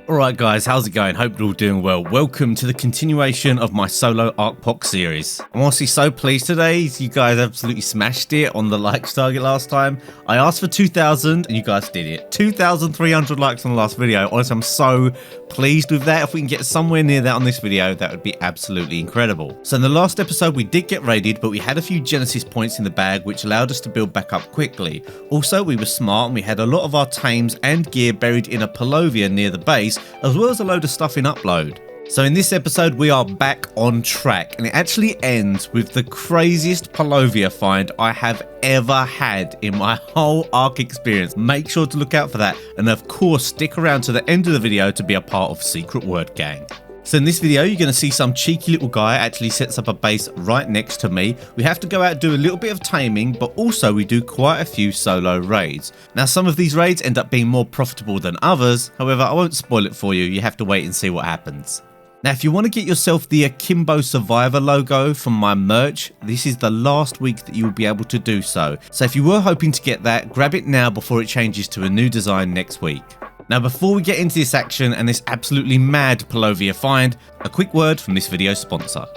Alright guys, how's it going? Hope you're all doing well. Welcome to the continuation of my solo ARKPOC series. I'm honestly so pleased today. You guys absolutely smashed it on the likes target last time. I asked for 2,000 and you guys did it. 2,300 likes on the last video. Honestly, I'm so pleased with that. If we can get somewhere near that on this video, that would be absolutely incredible. So in the last episode, we did get raided, but we had a few Genesis points in the bag, which allowed us to build back up quickly. Also, we were smart and we had a lot of our tames and gear buried in a Purlovia near the base, as well as a load of stuff in upload. So in this episode we are back on track, and it actually ends with the craziest Purlovia find I have ever had in my whole ARK experience. Make sure to look out for that, and of course stick around to the end of the video to be a part of Secret Word Gang. So in this video, you're going to see some cheeky little guy actually sets up a base right next to me. We have to go out and do a little bit of taming, but also we do quite a few solo raids. Now some of these raids end up being more profitable than others. However, I won't spoil it for you. You have to wait and see what happens. Now if you want to get yourself the Akimbo Survivor logo from my merch, this is the last week that you will be able to do so. So if you were hoping to get that, grab it now before it changes to a new design next week. Now before we get into this action and this absolutely mad Purlovia find, a quick word from this video's sponsor.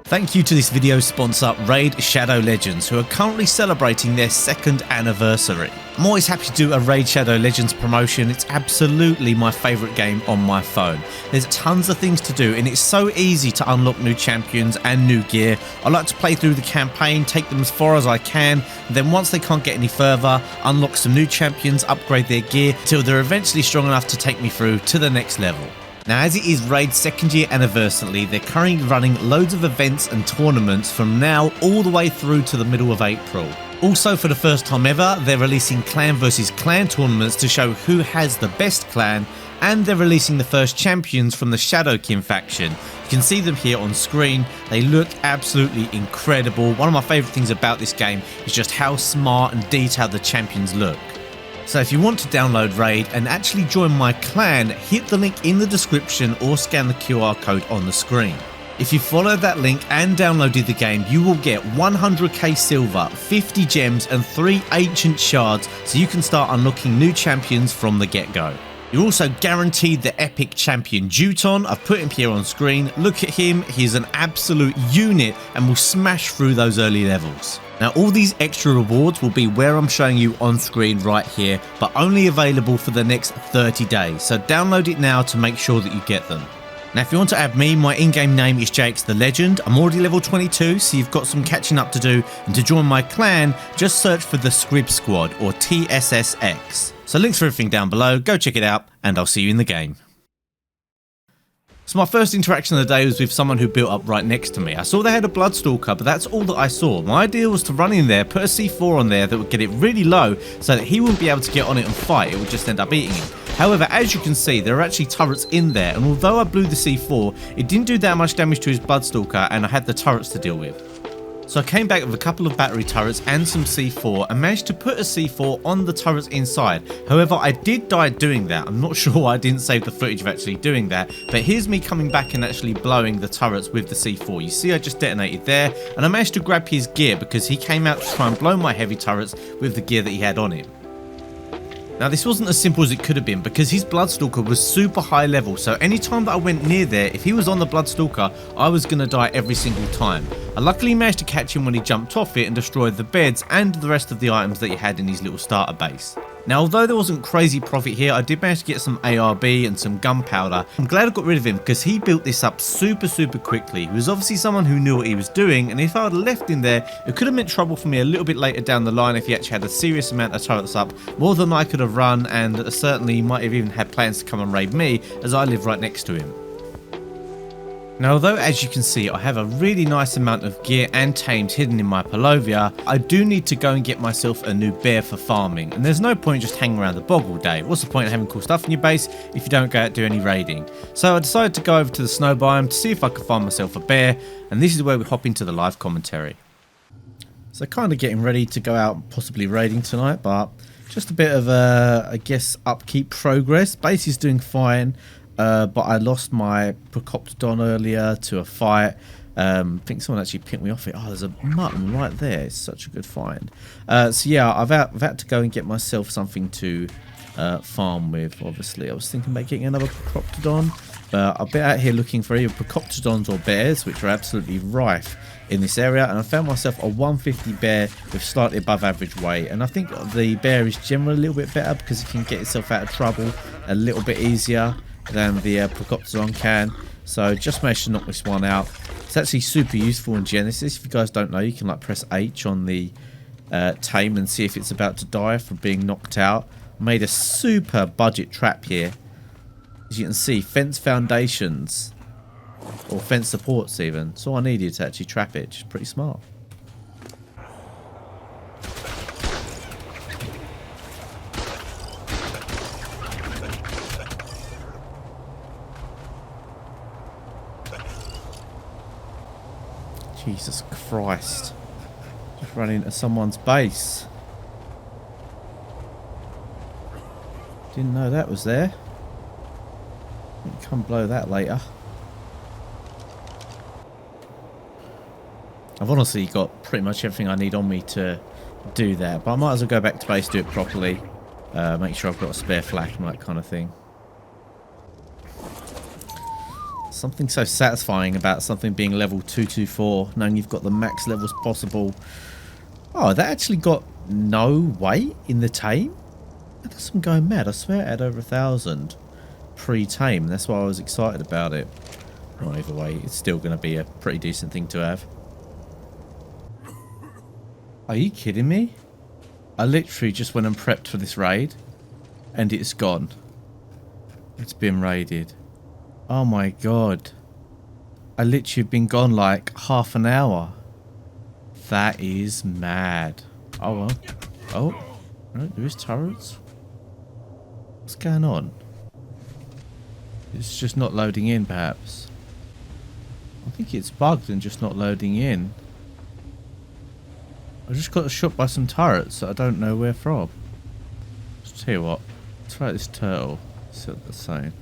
Thank you to this video's sponsor, Raid Shadow Legends, who are currently celebrating their 2nd anniversary. I'm always happy to do a Raid Shadow Legends promotion. It's absolutely my favourite game on my phone. There's tons of things to do and it's so easy to unlock new champions and new gear. I like to play through the campaign, take them as far as I can, then once they can't get any further, unlock some new champions, upgrade their gear till they're eventually strong enough to take me through to the next level. Now as it is Raid's 2nd year anniversary, they're currently running loads of events and tournaments from now all the way through to the middle of April. Also, for the first time ever, they're releasing clan versus clan tournaments to show who has the best clan, and they're releasing the first champions from the Shadowkin faction. You can see them here on screen. They look absolutely incredible. One of my favourite things about this game is just how smart and detailed the champions look. So if you want to download Raid and actually join my clan, hit the link in the description or scan the QR code on the screen. If you followed that link and downloaded the game, you will get 100k silver, 50 gems and 3 ancient shards, so you can start unlocking new champions from the get-go. You're also guaranteed the epic champion Juton. I've put him here on screen. Look at him, he's an absolute unit and will smash through those early levels. Now all these extra rewards will be where I'm showing you on screen right here, but only available for the next 30 days, so download it now to make sure that you get them. Now if you want to add me, my in-game name is JAYEX the Legend. I'm already level 22, so you've got some catching up to do, and to join my clan, just search for the Scrib Squad or TSSX. So links for everything down below, go check it out, and I'll see you in the game. So my first interaction of the day was with someone who built up right next to me. I saw they had a Bloodstalker, but that's all that I saw. My idea was to run in there, put a C4 on there that would get it really low so that he wouldn't be able to get on it and fight, it would just end up eating him. However, as you can see, there are actually turrets in there, and although I blew the C4, it didn't do that much damage to his Bloodstalker, and I had the turrets to deal with. So I came back with a couple of battery turrets and some C4 and managed to put a C4 on the turrets inside. However, I did die doing that. I'm not sure why I didn't save the footage of actually doing that, but here's me coming back and actually blowing the turrets with the C4. You see I just detonated there, and I managed to grab his gear because he came out to try and blow my heavy turrets with the gear that he had on him. Now this wasn't as simple as it could have been because his Bloodstalker was super high level, so anytime that I went near there, if he was on the Bloodstalker, I was going to die every single time. I luckily managed to catch him when he jumped off it and destroyed the beds and the rest of the items that he had in his little starter base. Now although there wasn't crazy profit here, I did manage to get some ARB and some gunpowder. I'm glad I got rid of him because he built this up super quickly. He was obviously someone who knew what he was doing, and if I had left him there, it could have meant trouble for me a little bit later down the line if he actually had a serious amount of turrets up, more than I could have run, and certainly might have even had plans to come and raid me as I live right next to him. Now although as you can see I have a really nice amount of gear and tames hidden in my Purlovia, I do need to go and get myself a new bear for farming, and there's no point just hanging around the bog all day. What's the point of having cool stuff in your base if you don't go out and do any raiding? So I decided to go over to the snow biome to see if I could find myself a bear, and this is where we hop into the live commentary. So kind of getting ready to go out possibly raiding tonight, but just a bit of I guess upkeep progress. Base is doing fine. But I lost my Procoptodon earlier to a fight. I think someone actually picked me off it. Oh, there's a mutton right there. It's such a good find. So yeah, I've had to go and get myself something to farm with. Obviously, I was thinking about getting another Procoptodon, but I've been out here looking for either Procoptodons or bears, which are absolutely rife in this area, and I found myself a 150 bear with slightly above average weight, and I think the bear is generally a little bit better because it can get itself out of trouble a little bit easier than the Procoptodon can. So just managed to knock this one out. It's actually super useful in Genesis. If you guys don't know, you can like press H on the tame and see if it's about to die from being knocked out. Made a super budget trap here. As you can see, fence foundations or fence supports even. That's all I needed to actually trap it. Just pretty smart. Jesus Christ. Just running into someone's base. Didn't know that was there. Come blow that later. I've honestly got pretty much everything I need on me to do that, but I might as well go back to base, do it properly, make sure I've got a spare flak and that kind of thing. Something so satisfying about something being level 224, knowing you've got the max levels possible. Oh, that actually got no weight in the tame? That's I'm going mad. I swear it had over 1,000 pre-tame. That's why I was excited about it. Well, either way, it's still going to be a pretty decent thing to have. Are you kidding me? I literally just went and prepped for this raid, and it's gone. It's been raided. Oh my god. I literally have been gone like half an hour. That is mad. Oh well. Oh, right, there is turrets. What's going on? It's just not loading in, perhaps. I think it's bugged and just not loading in. I just got shot by some turrets that I don't know where from. Let's tell you what. Let's try this turtle. See what they're saying.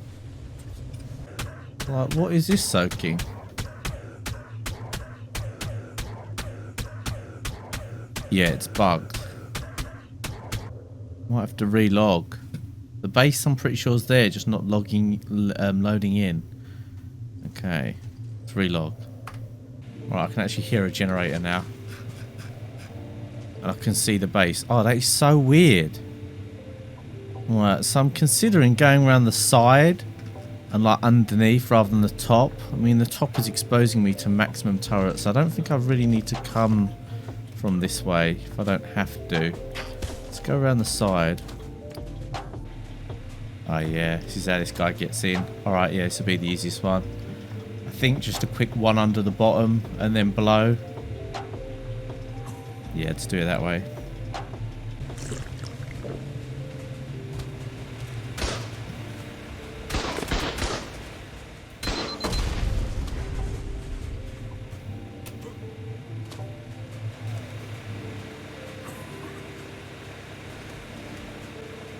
Like, what is this soaking? Yeah, it's bugged. Might have to relog. The base, I'm pretty sure, is there, just not loading in. Okay, let's relog. Right, I can actually hear a generator now. And I can see the base. Oh, that is so weird. Right, so I'm considering going around the side and like underneath rather than the top. I mean, the top is exposing me to maximum turrets. I don't think I really need to come from this way if I don't have to. Let's go around the side. Oh yeah, this is how this guy gets in. Alright, yeah, this will be the easiest one. I think just a quick one under the bottom and then below. Yeah, let's do it that way.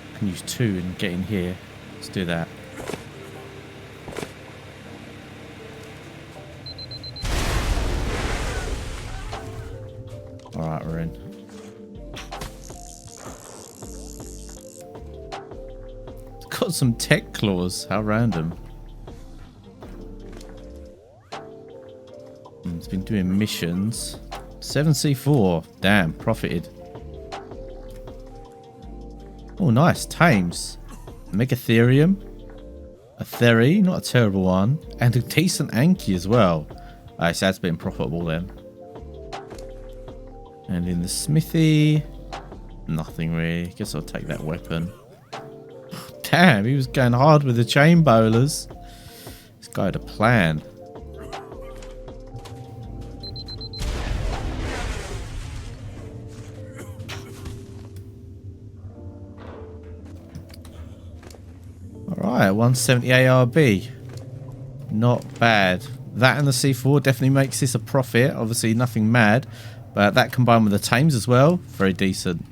I can use 2 and get in here. Let's do that. Alright, we're in. Got some tech claws. How random. It's been doing missions. 7C4. Damn, profited. Oh, nice. Tames. Megatherium. A Theri, not a terrible one. And a decent Anki as well. So that's been profitable then. And in the smithy, nothing really. Guess I'll take that weapon. Damn, he was going hard with the chain bowlers. This guy had a plan. Alright, 170 ARB. Not bad. That and the C4 definitely makes this a profit. Obviously nothing mad. But that combined with the tames as well, very decent.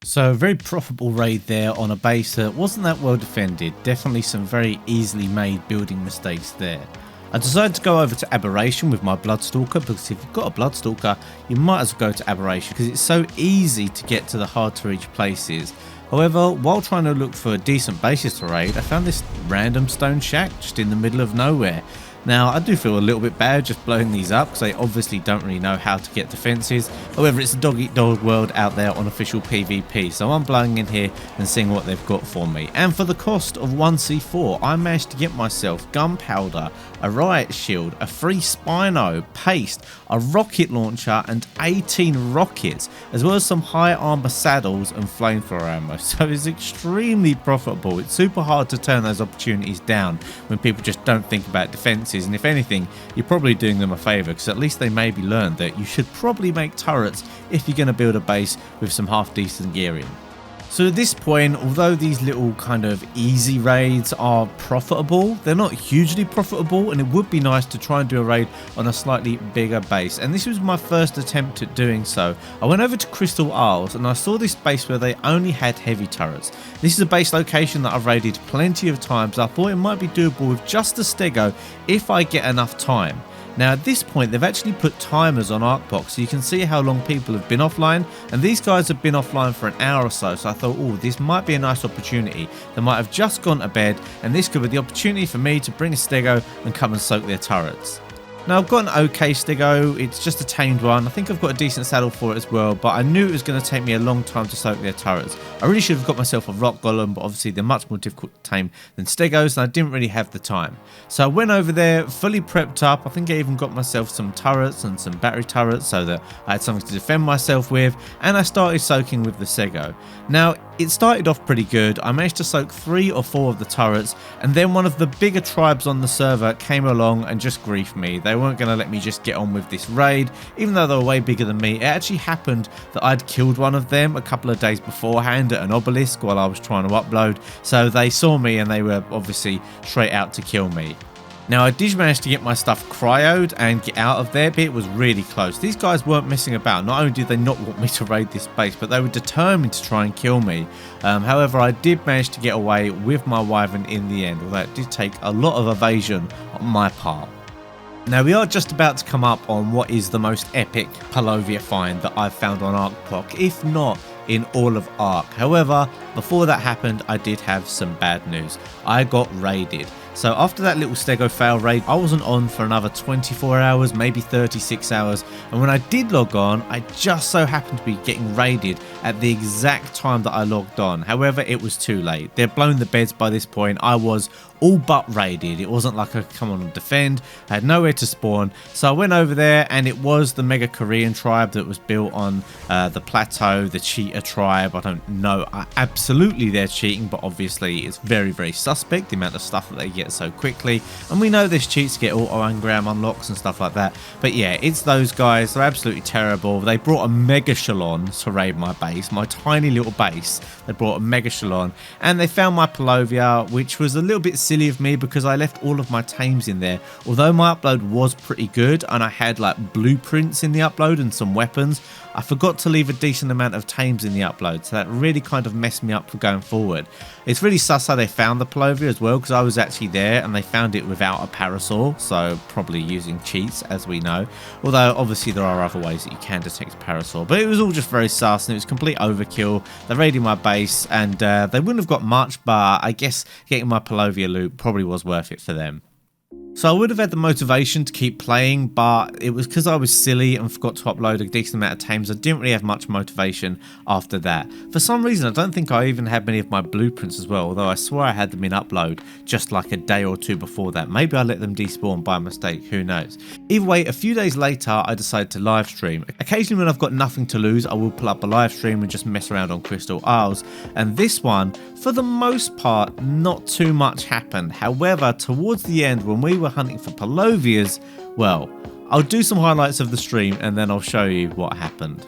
So a very profitable raid there on a base that wasn't that well defended. Definitely some very easily made building mistakes there. I decided to go over to Aberration with my Bloodstalker, because if you've got a Bloodstalker, you might as well go to Aberration because it's so easy to get to the hard to reach places. However, while trying to look for decent bases to raid, I found this random stone shack just in the middle of nowhere. Now, I do feel a little bit bad just blowing these up because they obviously don't really know how to get defenses. However, it's a dog-eat-dog world out there on official PvP, so I'm blowing in here and seeing what they've got for me. And for the cost of 1c4, I managed to get myself gunpowder, a riot shield, a free Spino, paste, a rocket launcher, and 18 rockets, as well as some high armor saddles and flamethrower ammo. So it's extremely profitable. It's super hard to turn those opportunities down when people just don't think about defense. And if anything, you're probably doing them a favour, because at least they maybe learned that you should probably make turrets if you're going to build a base with some half decent gear in. So at this point, although these little kind of easy raids are profitable, they're not hugely profitable, and it would be nice to try and do a raid on a slightly bigger base. And this was my first attempt at doing so. I went over to Crystal Isles and I saw this base where they only had heavy turrets. This is a base location that I've raided plenty of times. I thought it might be doable with just a stego if I get enough time. Now at this point they've actually put timers on ARKPOC, so you can see how long people have been offline, and these guys have been offline for an hour or so. So I thought, oh, this might be a nice opportunity. They might have just gone to bed, and this could be the opportunity for me to bring a stego and come and soak their turrets. Now I've got an okay stego, it's just a tamed one. I think I've got a decent saddle for it as well, but I knew it was going to take me a long time to soak their turrets. I really should have got myself a rock golem, but obviously they're much more difficult to tame than stegos, and I didn't really have the time. So I went over there fully prepped up. I think I even got myself some turrets and some battery turrets so that I had something to defend myself with, and I started soaking with the stego. Now it started off pretty good. I managed to soak 3 or 4 of the turrets, and then one of the bigger tribes on the server came along and just griefed me. They weren't going to let me just get on with this raid, even though they were way bigger than me. It actually happened that I'd killed one of them a couple of days beforehand at an obelisk while I was trying to upload, so they saw me and they were obviously straight out to kill me. Now I did manage to get my stuff cryoed and get out of there, but it was really close. These guys weren't messing about. Not only did they not want me to raid this base, but they were determined to try and kill me. However, I did manage to get away with my wyvern in the end, although it did take a lot of evasion on my part. Now we are just about to come up on what is the most epic Purlovia find that I've found on ARKPOC, if not in all of Ark. However, before that happened, I did have some bad news. I got raided. So after that little stego fail raid, I wasn't on for another 24 hours, maybe 36 hours. And when I did log on, I just so happened to be getting raided at the exact time that I logged on. However, it was too late. They'd blown the beds by this point. I was all but raided. It wasn't like I could come on and defend. I had nowhere to spawn. So I went over there, and it was the mega Korean tribe that was built on the plateau, the cheater tribe. I don't know. Absolutely they're cheating, but obviously it's very, very suspect, the amount of stuff that they get so quickly. And we know there's cheats to get auto engram unlocks and stuff like that. But yeah, it's those guys. They're absolutely terrible. They brought a mega shalon to raid my base, my tiny little base. They brought a mega shalon, and they found my Purlovia, which was a little bit silly of me because I left all of my tames in there. Although my upload was pretty good and I had like blueprints in the upload and some weapons, I forgot to leave a decent amount of tames in the upload, so that really kind of messed me up for going forward. It's really sus how they found the Purlovia as well, because I was actually there and they found it without a parasaur, so probably using cheats, as we know. Although obviously there are other ways that you can detect a parasaur, but it was all just very sus and it was complete overkill. They raided my base and they wouldn't have got much, but I guess getting my Purlovia loot probably was worth it for them. So I would have had the motivation to keep playing, but it was because I was silly and forgot to upload a decent amount of tames. I didn't really have much motivation after that. For some reason, I don't think I even had many of my blueprints as well, although I swear I had them in upload just like a day or two before that. Maybe I let them despawn by mistake, who knows. Either way, a few days later, I decided to live stream. Occasionally when I've got nothing to lose, I will pull up a live stream and just mess around on Crystal Isles. And this one, for the most part, not too much happened. However, towards the end, when we were hunting for Purlovias, well, I'll do some highlights of the stream and then I'll show you what happened.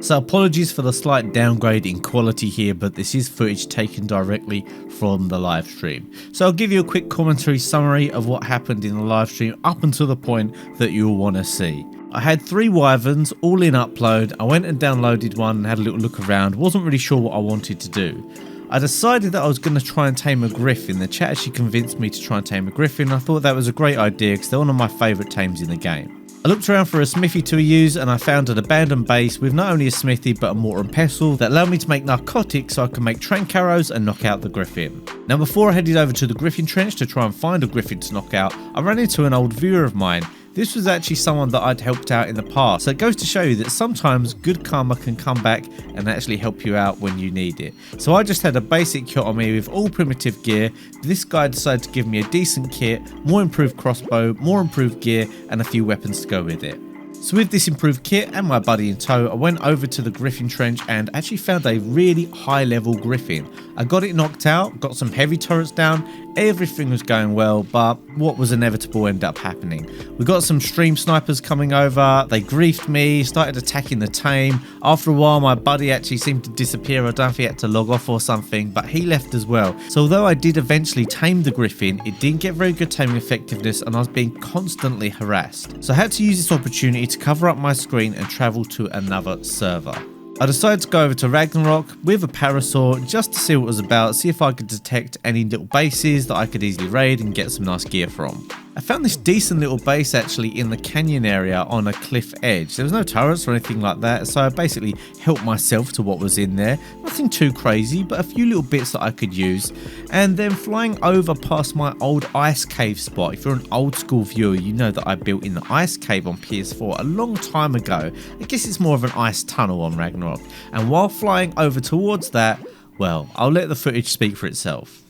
So apologies for the slight downgrade in quality here, but this is footage taken directly from the live stream. So I'll give you a quick commentary summary of what happened in the live stream up until the point that you'll want to see. I had 3 wyverns all in upload. I went and downloaded one and had a little look around. Wasn't really sure what I wanted to do. I decided that I was going to try and tame a griffin. The chat actually convinced me to try and tame a griffin. I thought that was a great idea because they're one of my favourite tames in the game. I looked around for a smithy to use and I found an abandoned base with not only a smithy but a mortar and pestle that allowed me to make narcotics so I could make trank arrows and knock out the griffin. Now before I headed over to the griffin trench to try and find a griffin to knock out, I ran into an old viewer of mine. This was actually someone that I'd helped out in the past, so it goes to show you that sometimes good karma can come back and actually help you out when you need it. So I just had a basic kit on me with all primitive gear. This guy decided to give me a decent kit, more improved crossbow, more improved gear and a few weapons to go with it. So with this improved kit and my buddy in tow, I went over to the griffin trench and actually found a really high level griffin. I got it knocked out, got some heavy turrets down, everything was going well, but what was inevitable ended up happening. We got some stream snipers coming over, they griefed me, started attacking the tame. After a while my buddy actually seemed to disappear. I don't know if he had to log off or something, but he left as well. So although I did eventually tame the griffin, it didn't get very good taming effectiveness and I was being constantly harassed. So I had to use this opportunity to cover up my screen and travel to another server. I decided to go over to Ragnarok with a parasaur just to see what it was about, see if I could detect any little bases that I could easily raid and get some nice gear from. I found this decent little base actually in the canyon area on a cliff edge. There was no turrets or anything like that, so I basically helped myself to what was in there. Nothing too crazy, but a few little bits that I could use. And then flying over past my old ice cave spot. If you're an old school viewer, you know that I built in the ice cave on PS4 a long time ago. I guess it's more of an ice tunnel on Ragnarok. And while flying over towards that, well, I'll let the footage speak for itself.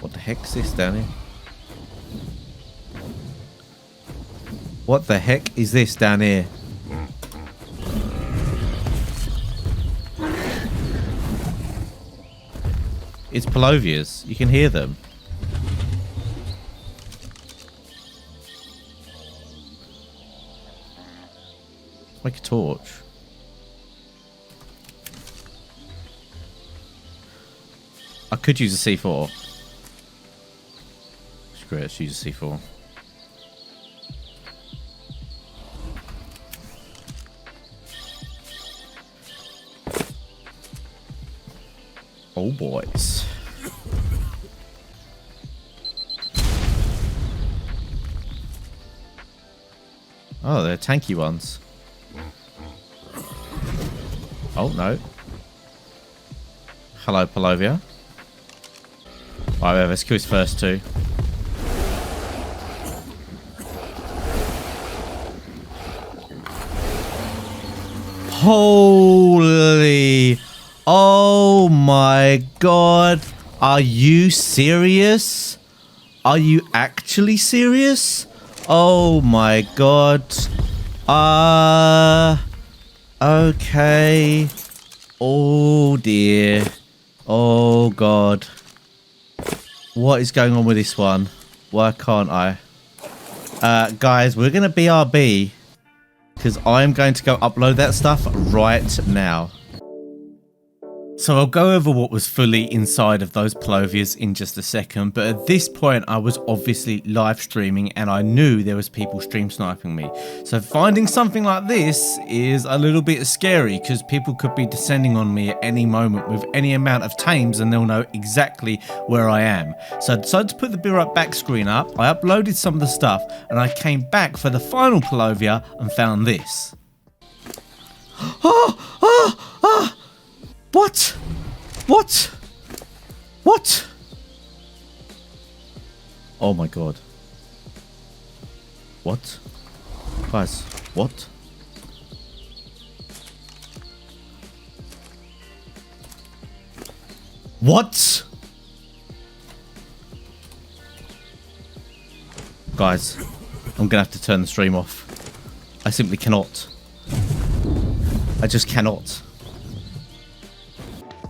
What the heck is this down here? What the heck is this down here? It's Purlovias. You can hear them. Make a torch. I could use a C4. Screw it, let's use a C4. Oh boys. Oh, they're tanky ones. Oh no. Hello, Purlovia. Right, let's kill his first two. Holy. Oh my god. Are you serious? Are you actually serious? Oh my god. Okay. Oh dear. Oh god. What is going on with this one? Why can't I? Guys, we're going to BRB because I'm going to go upload that stuff right now. So I'll go over what was fully inside of those Purlovias in just a second, but at this point I was obviously live streaming and I knew there was people stream sniping me. So finding something like this is a little bit scary because people could be descending on me at any moment with any amount of tames and they'll know exactly where I am. So I decided to put the build up back screen up, I uploaded some of the stuff and I came back for the final Purlovia and found this. What? What? What? Oh my god. What? Guys, what? What? Guys, I'm gonna have to turn the stream off. I simply cannot. I just cannot.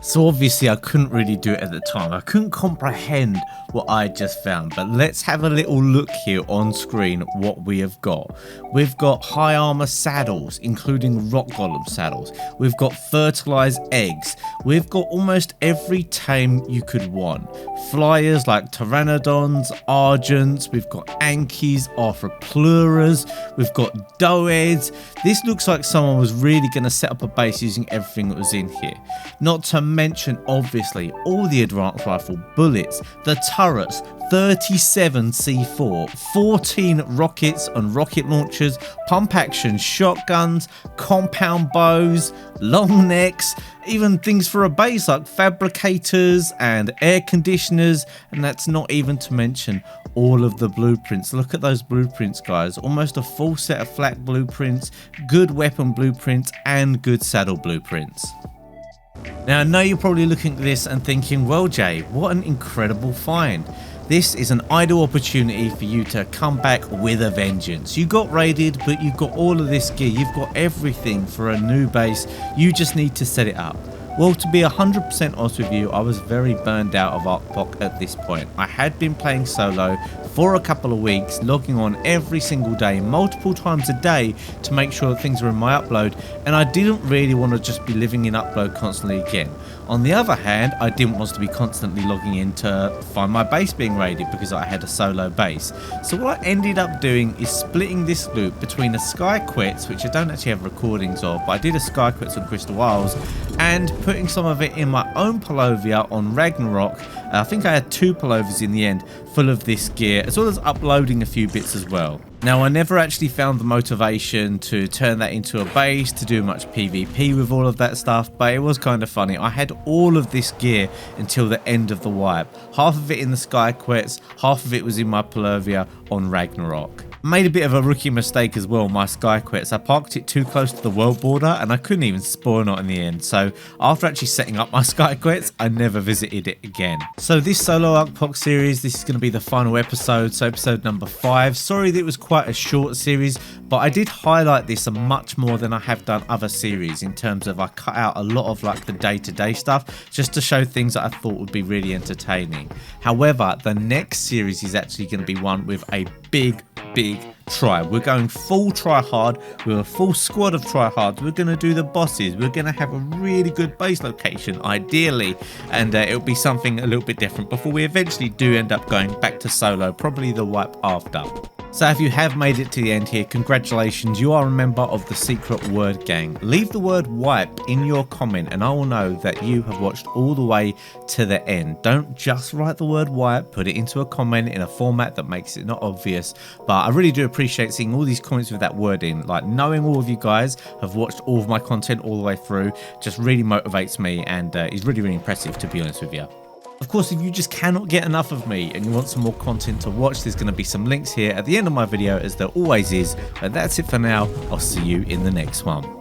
So obviously I couldn't really do it at the time. I couldn't comprehend what I just found. But let's have a little look here on screen what we have got. We've got high armor saddles, including rock golem saddles. We've got fertilized eggs. We've got almost every tame you could want. Flyers like pteranodons, argents. We've got ankies, arthropluras. We've got doeds. This looks like someone was really going to set up a base using everything that was in here. Not to mention, obviously, all the advanced rifle bullets, the turrets, 37 C4, 14 rockets and rocket launchers, pump action shotguns, compound bows, long necks, even things for a base like fabricators and air conditioners, and that's not even to mention all of the blueprints. Look at those blueprints, guys. Almost a full set of flak blueprints, good weapon blueprints, and good saddle blueprints. Now, I know you're probably looking at this and thinking, well, Jay, what an incredible find. This is an ideal opportunity for you to come back with a vengeance. You got raided, but you've got all of this gear. You've got everything for a new base. You just need to set it up. Well, to be 100% honest with you, I was very burned out of ARKPOC at this point. I had been playing solo for a couple of weeks, logging on every single day, multiple times a day, to make sure that things were in my upload, and I didn't really want to just be living in upload constantly again. On the other hand, I didn't want to be constantly logging in to find my base being raided because I had a solo base. So what I ended up doing is splitting this loot between a Sky Quits, which I don't actually have recordings of, but I did a Sky Quits on Crystal Isles, and putting some of it in my own Purlovia on Ragnarok. I think I had 2 pullovers in the end full of this gear, as well as uploading a few bits as well. Now, I never actually found the motivation to turn that into a base, to do much PvP with all of that stuff, but it was kind of funny. I had all of this gear until the end of the wipe. Half of it in the Sky Quits, half of it was in my Purlovia on Ragnarok. Made a bit of a rookie mistake as well, my Sky Quits. I parked it too close to the world border and I couldn't even spawn it in the end. So after actually setting up my Sky Quits, I never visited it again. So this solo ARKPOC series, this is going to be the final episode, so episode number 5. Sorry that it was quite a short series, but I did highlight this much more than I have done other series in terms of I cut out a lot of like the day-to-day stuff just to show things that I thought would be really entertaining. However, the next series is actually going to be one with a big try. We're going full try hard with a full squad of tryhards. We're going to do the bosses. We're going to have a really good base location ideally, and it'll be something a little bit different before we eventually do end up going back to solo, probably the wipe after. So if you have made it to the end here, congratulations, you are a member of the secret word gang. Leave the word wipe in your comment and I will know that you have watched all the way to the end. Don't just write the word wipe, put it into a comment in a format that makes it not obvious. But I really do appreciate seeing all these comments with that word in. Like, knowing all of you guys have watched all of my content all the way through just really motivates me, and is really, really impressive, to be honest with you. Of course, if you just cannot get enough of me and you want some more content to watch, there's going to be some links here at the end of my video, as there always is. But that's it for now. I'll see you in the next one.